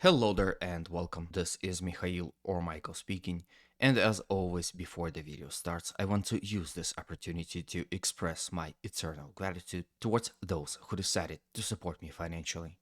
Hello there and welcome. This is Mikhail or Michael speaking. And as always, before the video starts, I want to use this opportunity to express my eternal gratitude towards those who decided to support me financially,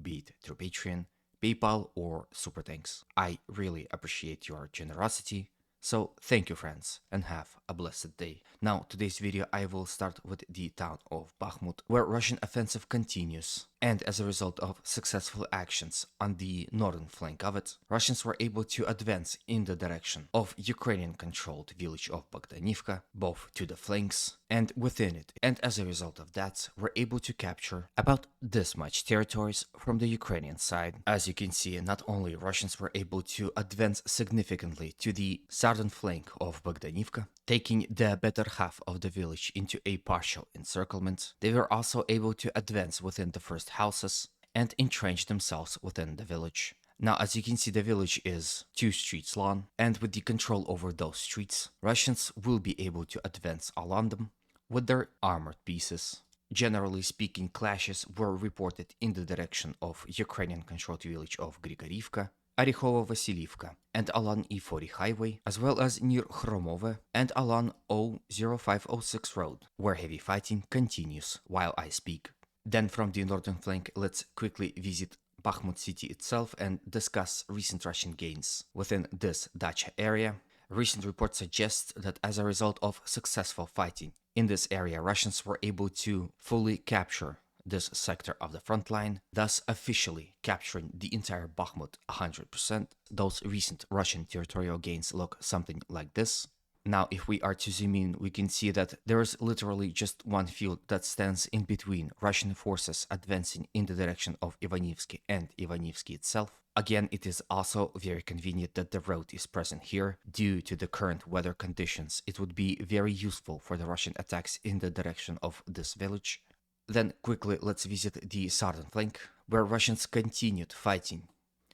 be it through Patreon, PayPal, or Super Thanks. I really appreciate your generosity. So thank you friends and have a blessed day. Now today's video I will start with the town of Bakhmut where Russian offensive continues, and as a result of successful actions on the northern flank of it, Russians were able to advance in the direction of Ukrainian controlled village of Bogdanivka, both to the flanks and within it, and as a result of that were able to capture about this much territories from the Ukrainian side. As you can see, not only Russians were able to advance significantly to the southern flank of Bogdanivka, taking the better half of the village into a partial encirclement, they were also able to advance within the first houses and entrench themselves within the village. Now, as you can see, the village is 2 streets long, and with the control over those streets, Russians will be able to advance along them with their armored pieces. Generally speaking, clashes were reported in the direction of Ukrainian-controlled village of Grigorivka, Orekhovo-Vasilivka, and along E40 highway, as well as near Chromove and along O0506 road, where heavy fighting continues while I speak. Then from the northern flank, let's quickly visit Bakhmut city itself and discuss recent Russian gains within this dacha area. Recent reports suggest that as a result of successful fighting in this area, Russians were able to fully capture this sector of the front line, thus officially capturing the entire Bakhmut 100%. Those recent Russian territorial gains look something like this. Now, if we are to zoom in, we can see that there is literally just one field that stands in between Russian forces advancing in the direction of Ivanivsky and Ivanivsky itself. Again, it is also very convenient that the road is present here. Due to the current weather conditions, it would be very useful for the Russian attacks in the direction of this village. Then quickly let's visit the southern flank, where Russians continued fighting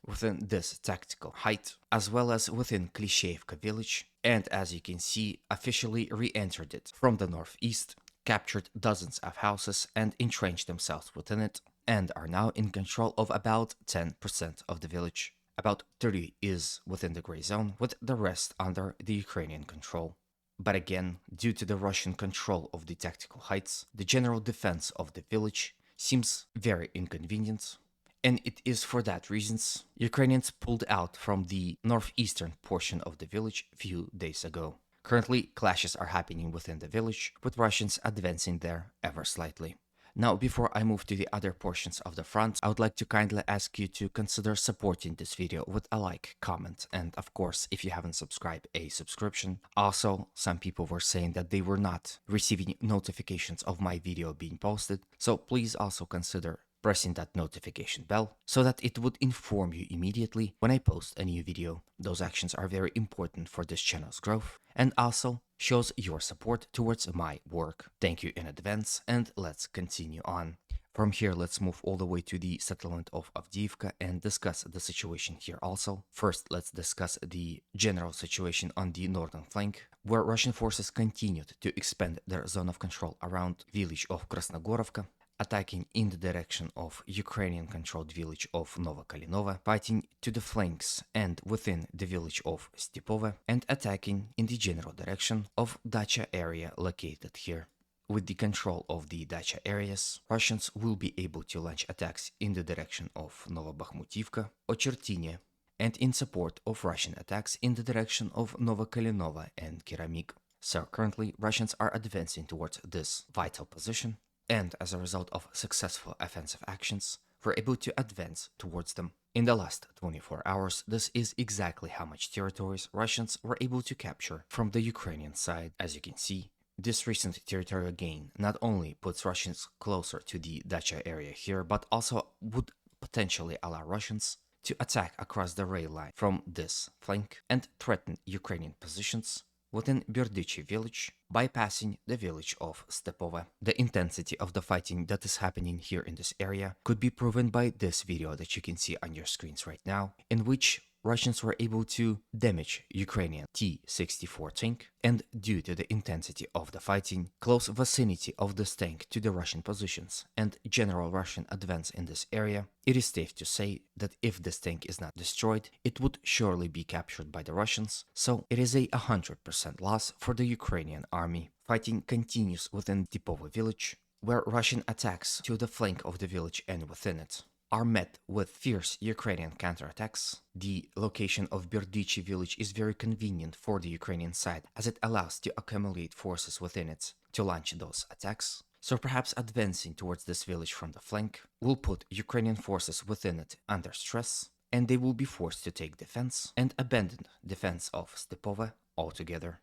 within this tactical height, as well as within Klishevka village, and as you can see, officially re-entered it from the northeast, captured dozens of houses and entrenched themselves within it, and are now in control of about 10% of the village. About 30 is within the gray zone, with the rest under the Ukrainian control. But again, due to the Russian control of the tactical heights, the general defense of the village seems very inconvenient, and it is for that reasons Ukrainians pulled out from the northeastern portion of the village a few days ago. Currently, clashes are happening within the village, with Russians advancing there ever slightly. Now, before I move to the other portions of the front, I would like to kindly ask you to consider supporting this video with a like, comment, and of course, if you haven't subscribed, a subscription. Also, some people were saying that they were not receiving notifications of my video being posted, so please also consider pressing that notification bell so that it would inform you immediately when I post a new video. Those actions are very important for this channel's growth and also shows your support towards my work. Thank you in advance, and let's continue on. From here, let's move all the way to the settlement of Avdiivka and discuss the situation here also. First, let's discuss the general situation on the northern flank, where Russian forces continued to expand their zone of control around village of Krasnogorovka, attacking in the direction of Ukrainian-controlled village of Novokalinova, fighting to the flanks and within the village of Stepove, and attacking in the general direction of dacha area located here. With the control of the dacha areas, Russians will be able to launch attacks in the direction of Novobakhmutivka, Ochertine, and in support of Russian attacks in the direction of Novokalinova and Keramik. So currently, Russians are advancing towards this vital position, and as a result of successful offensive actions, were able to advance towards them. In the last 24 hours, this is exactly how much territories Russians were able to capture from the Ukrainian side. As you can see, this recent territorial gain not only puts Russians closer to the dacha area here, but also would potentially allow Russians to attack across the rail line from this flank and threaten Ukrainian positions within Berdychi village, bypassing the village of Stepove. The intensity of the fighting that is happening here in this area could be proven by this video that you can see on your screens right now, in which Russians were able to damage Ukrainian T-64 tank, and due to the intensity of the fighting, close vicinity of this tank to the Russian positions, and general Russian advance in this area, it is safe to say that if this tank is not destroyed, it would surely be captured by the Russians, so it is a 100% loss for the Ukrainian army. Fighting continues within Dipovo village, where Russian attacks to the flank of the village and within it are met with fierce Ukrainian counterattacks. The location of Berdichi village is very convenient for the Ukrainian side, as it allows to accumulate forces within it to launch those attacks. So perhaps advancing towards this village from the flank will put Ukrainian forces within it under stress, and they will be forced to take defense and abandon defense of Stepova altogether.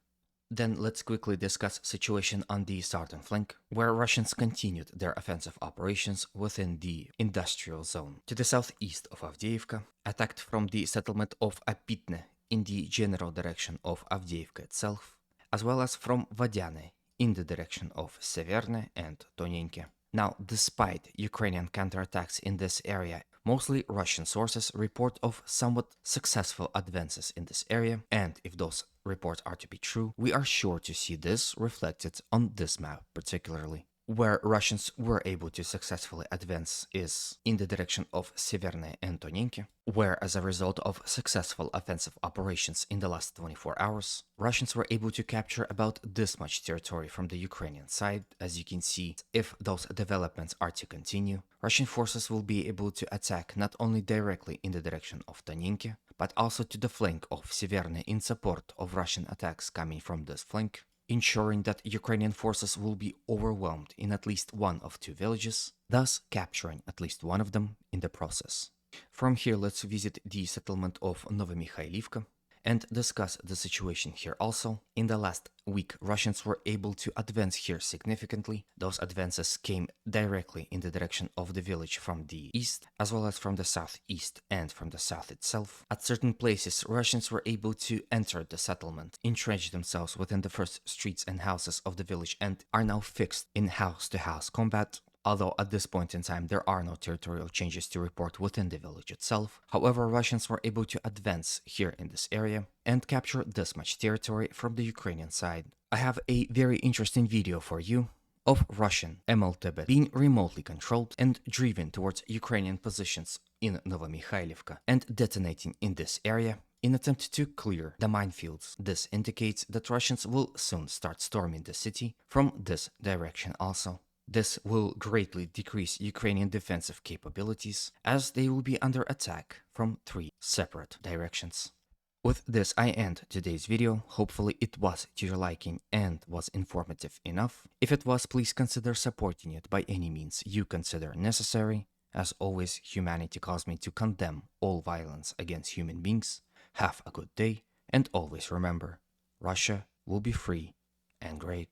Then let's quickly discuss situation on the southern flank, where Russians continued their offensive operations within the industrial zone. To the southeast of Avdiivka, attacked from the settlement of Apitne in the general direction of Avdiivka itself, as well as from Vadyane in the direction of Severne and Tonenke. Now, despite Ukrainian counterattacks in this area, mostly Russian sources report of somewhat successful advances in this area, and if those reports are to be true, we are sure to see this reflected on this map particularly. Where Russians were able to successfully advance is in the direction of Severne and Tonenke, where as a result of successful offensive operations in the last 24 hours, Russians were able to capture about this much territory from the Ukrainian side. As you can see, if those developments are to continue, Russian forces will be able to attack not only directly in the direction of Tonenke, but also to the flank of Severne in support of Russian attacks coming from this flank, ensuring that Ukrainian forces will be overwhelmed in at least one of two villages, thus capturing at least one of them in the process. From here, let's visit the settlement of Novomikhailivka and discuss the situation here also. In the last week, Russians were able to advance here significantly. Those advances came directly in the direction of the village from the east, as well as from the southeast and from the south itself. At certain places, Russians were able to enter the settlement, entrench themselves within the first streets and houses of the village, and are now fixed in house-to-house combat. Although at this point in time there are no territorial changes to report within the village itself. However, Russians were able to advance here in this area and capture this much territory from the Ukrainian side. I have a very interesting video for you of Russian MLTB being remotely controlled and driven towards Ukrainian positions in Novomikhailivka and detonating in this area in attempt to clear the minefields. This indicates that Russians will soon start storming the city from this direction also. This will greatly decrease Ukrainian defensive capabilities, as they will be under attack from 3 separate directions. With this, I end today's video. Hopefully it was to your liking and was informative enough. If it was, please consider supporting it by any means you consider necessary. As always, humanity calls me to condemn all violence against human beings. Have a good day, and always remember, Russia will be free and great.